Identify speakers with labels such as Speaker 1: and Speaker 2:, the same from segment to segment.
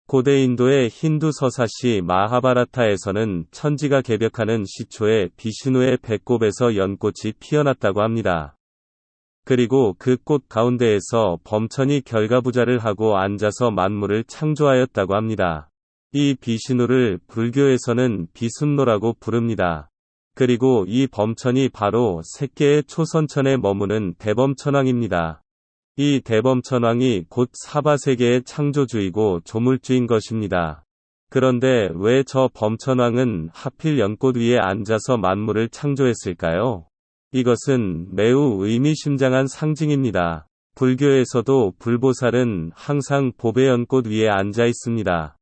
Speaker 1: 고대 인도의 힌두 서사시 마하바라타에서는 천지가 개벽하는 시초에 비시누의 배꼽에서 연꽃이 피어났다고 합니다. 그리고 그 꽃 가운데에서 범천이 결가부자를 하고 앉아서 만물을 창조하였다고 합니다. 이 비시누를 불교에서는 비순노라고 부릅니다. 그리고 이 범천이 바로 색계의 초선천에 머무는 대범천왕입니다. 이 대범천왕이 곧 사바세계의 창조주이고 조물주인 것입니다. 그런데 왜 저 범천왕은 하필 연꽃 위에 앉아서 만물을 창조했을까요? 이것은 매우 의미심장한 상징입니다. 불교에서도 불보살은 항상 보배 연꽃 위에 앉아 있습니다.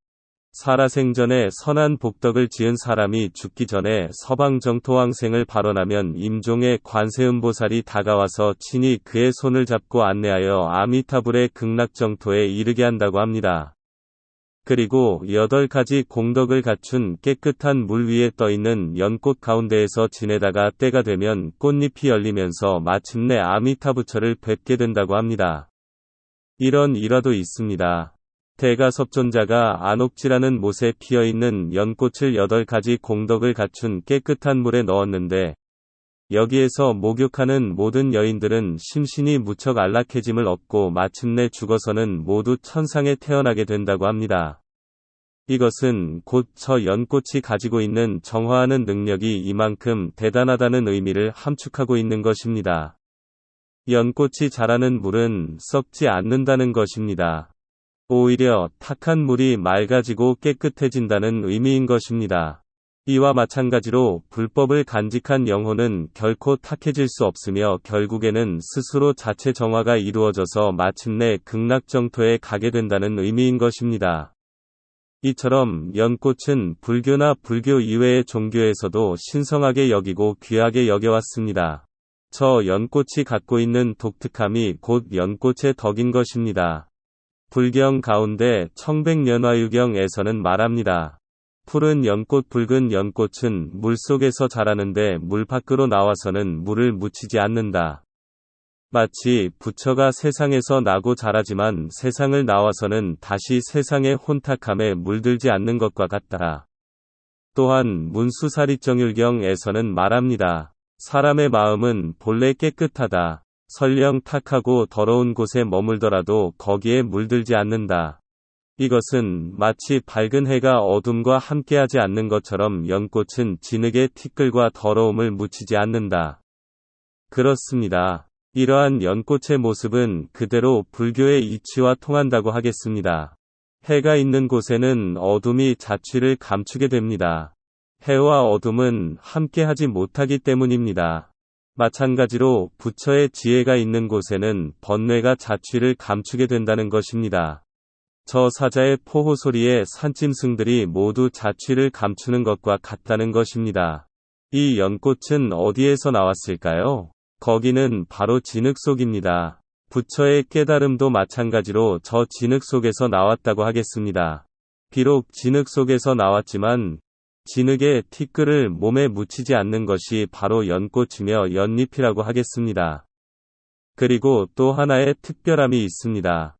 Speaker 1: 살아생전에 선한 복덕을 지은 사람이 죽기 전에 서방정토왕생을 발언하면 임종의 관세음보살이 다가와서 친히 그의 손을 잡고 안내하여 아미타불의 극락정토에 이르게 한다고 합니다. 그리고 8가지 공덕을 갖춘 깨끗한 물 위에 떠있는 연꽃 가운데에서 지내다가 때가 되면 꽃잎이 열리면서 마침내 아미타부처를 뵙게 된다고 합니다. 이런 일화도 있습니다. 대가섭존자가 안옥지라는 못에 피어있는 연꽃을 8가지 공덕을 갖춘 깨끗한 물에 넣었는데 여기에서 목욕하는 모든 여인들은 심신이 무척 안락해짐을 얻고 마침내 죽어서는 모두 천상에 태어나게 된다고 합니다. 이것은 곧 저 연꽃이 가지고 있는 정화하는 능력이 이만큼 대단하다는 의미를 함축하고 있는 것입니다. 연꽃이 자라는 물은 썩지 않는다는 것입니다. 오히려 탁한 물이 맑아지고 깨끗해진다는 의미인 것입니다. 이와 마찬가지로 불법을 간직한 영혼은 결코 탁해질 수 없으며 결국에는 스스로 자체 정화가 이루어져서 마침내 극락정토에 가게 된다는 의미인 것입니다. 이처럼 연꽃은 불교나 불교 이외의 종교에서도 신성하게 여기고 귀하게 여겨왔습니다. 저 연꽃이 갖고 있는 독특함이 곧 연꽃의 덕인 것입니다. 불경 가운데 청백년화유경에서는 말합니다. 푸른 연꽃 붉은 연꽃은 물속에서 자라는데 물 밖으로 나와서는 물을 묻히지 않는다. 마치 부처가 세상에서 나고 자라지만 세상을 나와서는 다시 세상의 혼탁함에 물들지 않는 것과 같다. 또한 문수사리정율경에서는 말합니다. 사람의 마음은 본래 깨끗하다. 설령 탁하고 더러운 곳에 머물더라도 거기에 물들지 않는다. 이것은 마치 밝은 해가 어둠과 함께하지 않는 것처럼 연꽃은 진흙의 티끌과 더러움을 묻히지 않는다. 그렇습니다. 이러한 연꽃의 모습은 그대로 불교의 이치와 통한다고 하겠습니다. 해가 있는 곳에는 어둠이 자취를 감추게 됩니다. 해와 어둠은 함께하지 못하기 때문입니다. 마찬가지로 부처의 지혜가 있는 곳에는 번뇌가 자취를 감추게 된다는 것입니다. 저 사자의 포호 소리에 산짐승들이 모두 자취를 감추는 것과 같다는 것입니다. 이 연꽃은 어디에서 나왔을까요? 거기는 바로 진흙 속입니다. 부처의 깨달음도 마찬가지로 저 진흙 속에서 나왔다고 하겠습니다. 비록 진흙 속에서 나왔지만 진흙의 티끌을 몸에 묻히지 않는 것이 바로 연꽃이며 연잎이라고 하겠습니다. 그리고 또 하나의 특별함이 있습니다.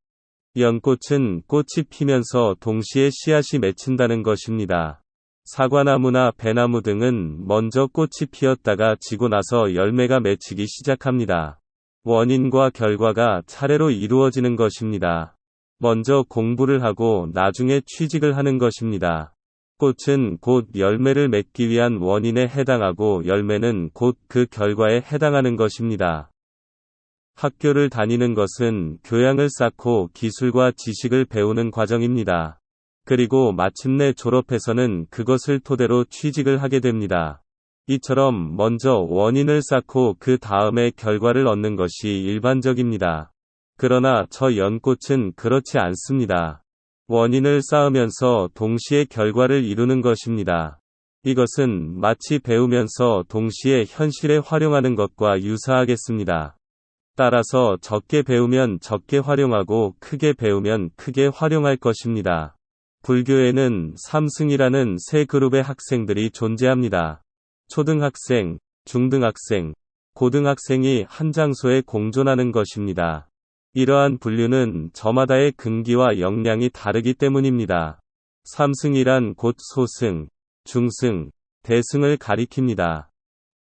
Speaker 1: 연꽃은 꽃이 피면서 동시에 씨앗이 맺힌다는 것입니다. 사과나무나 배나무 등은 먼저 꽃이 피었다가 지고 나서 열매가 맺히기 시작합니다. 원인과 결과가 차례로 이루어지는 것입니다. 먼저 공부를 하고 나중에 취직을 하는 것입니다. 꽃은 곧 열매를 맺기 위한 원인에 해당하고 열매는 곧 그 결과에 해당하는 것입니다. 학교를 다니는 것은 교양을 쌓고 기술과 지식을 배우는 과정입니다. 그리고 마침내 졸업해서는 그것을 토대로 취직을 하게 됩니다. 이처럼 먼저 원인을 쌓고 그 다음에 결과를 얻는 것이 일반적입니다. 그러나 저 연꽃은 그렇지 않습니다. 원인을 쌓으면서 동시에 결과를 이루는 것입니다. 이것은 마치 배우면서 동시에 현실에 활용하는 것과 유사하겠습니다. 따라서 적게 배우면 적게 활용하고 크게 배우면 크게 활용할 것입니다. 불교에는 삼승이라는 세 그룹의 학생들이 존재합니다. 초등학생, 중등학생, 고등학생이 한 장소에 공존하는 것입니다. 이러한 분류는 저마다의 근기와 역량이 다르기 때문입니다. 삼승이란 곧 소승, 중승, 대승을 가리킵니다.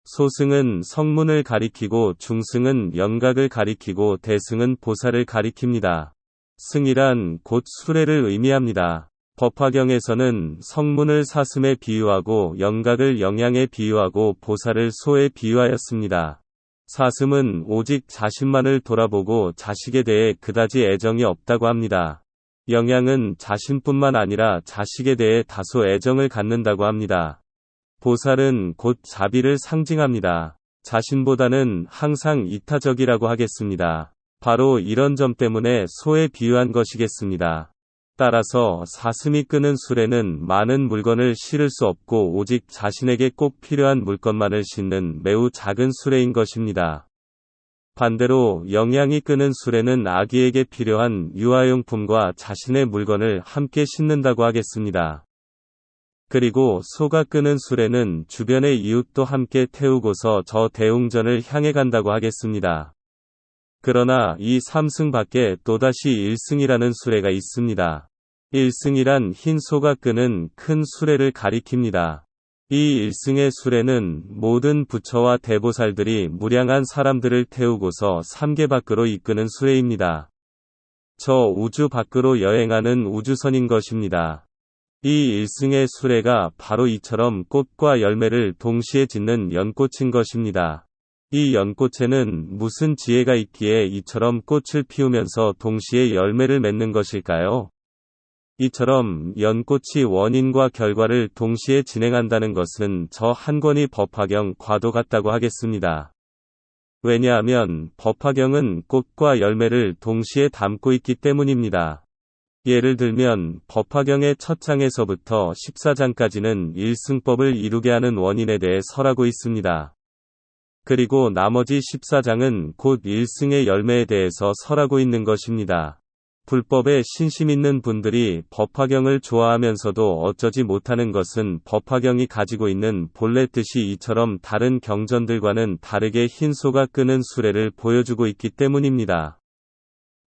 Speaker 1: 소승은 성문을 가리키고 중승은 연각을 가리키고 대승은 보살을 가리킵니다. 승이란 곧 수레를 의미합니다. 법화경에서는 성문을 사슴에 비유하고 연각을 영양에 비유하고 보살을 소에 비유하였습니다. 사슴은 오직 자신만을 돌아보고 자식에 대해 그다지 애정이 없다고 합니다. 영양은 자신뿐만 아니라 자식에 대해 다소 애정을 갖는다고 합니다. 보살은 곧 자비를 상징합니다. 자신보다는 항상 이타적이라고 하겠습니다. 바로 이런 점 때문에 소에 비유한 것이겠습니다. 따라서 사슴이 끄는 수레는 많은 물건을 실을 수 없고 오직 자신에게 꼭 필요한 물건만을 싣는 매우 작은 수레인 것입니다. 반대로 영양이 끄는 수레는 아기에게 필요한 유아용품과 자신의 물건을 함께 싣는다고 하겠습니다. 그리고 소가 끄는 수레는 주변의 이웃도 함께 태우고서 저 대웅전을 향해 간다고 하겠습니다. 그러나 이 삼승 밖에 또다시 일승이라는 수레가 있습니다. 일승이란 흰 소가 끄는 큰 수레를 가리킵니다. 이 일승의 수레는 모든 부처와 대보살들이 무량한 사람들을 태우고서 삼계 밖으로 이끄는 수레입니다. 저 우주 밖으로 여행하는 우주선인 것입니다. 이 일승의 수레가 바로 이처럼 꽃과 열매를 동시에 짓는 연꽃인 것입니다. 이 연꽃에는 무슨 지혜가 있기에 이처럼 꽃을 피우면서 동시에 열매를 맺는 것일까요? 이처럼 연꽃이 원인과 결과를 동시에 진행한다는 것은 저 한 권의 법화경 과도 같다고 하겠습니다. 왜냐하면 법화경은 꽃과 열매를 동시에 담고 있기 때문입니다. 예를 들면 법화경의 첫 장에서부터 14장까지는 일승법을 이루게 하는 원인에 대해 설하고 있습니다. 그리고 나머지 14장은 곧 일승의 열매에 대해서 설하고 있는 것입니다. 불법에 신심 있는 분들이 법화경을 좋아하면서도 어쩌지 못하는 것은 법화경이 가지고 있는 본래 뜻이 이처럼 다른 경전들과는 다르게 흰 소가 끄는 수레를 보여주고 있기 때문입니다.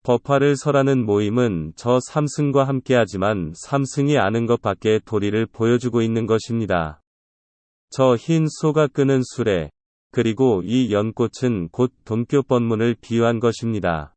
Speaker 1: 법화를 설하는 모임은 저 삼승과 함께하지만 삼승이 아는 것밖에 도리를 보여주고 있는 것입니다. 저 흰 소가 끄는 수레, 그리고 이 연꽃은 곧 돈교 법문을 비유한 것입니다.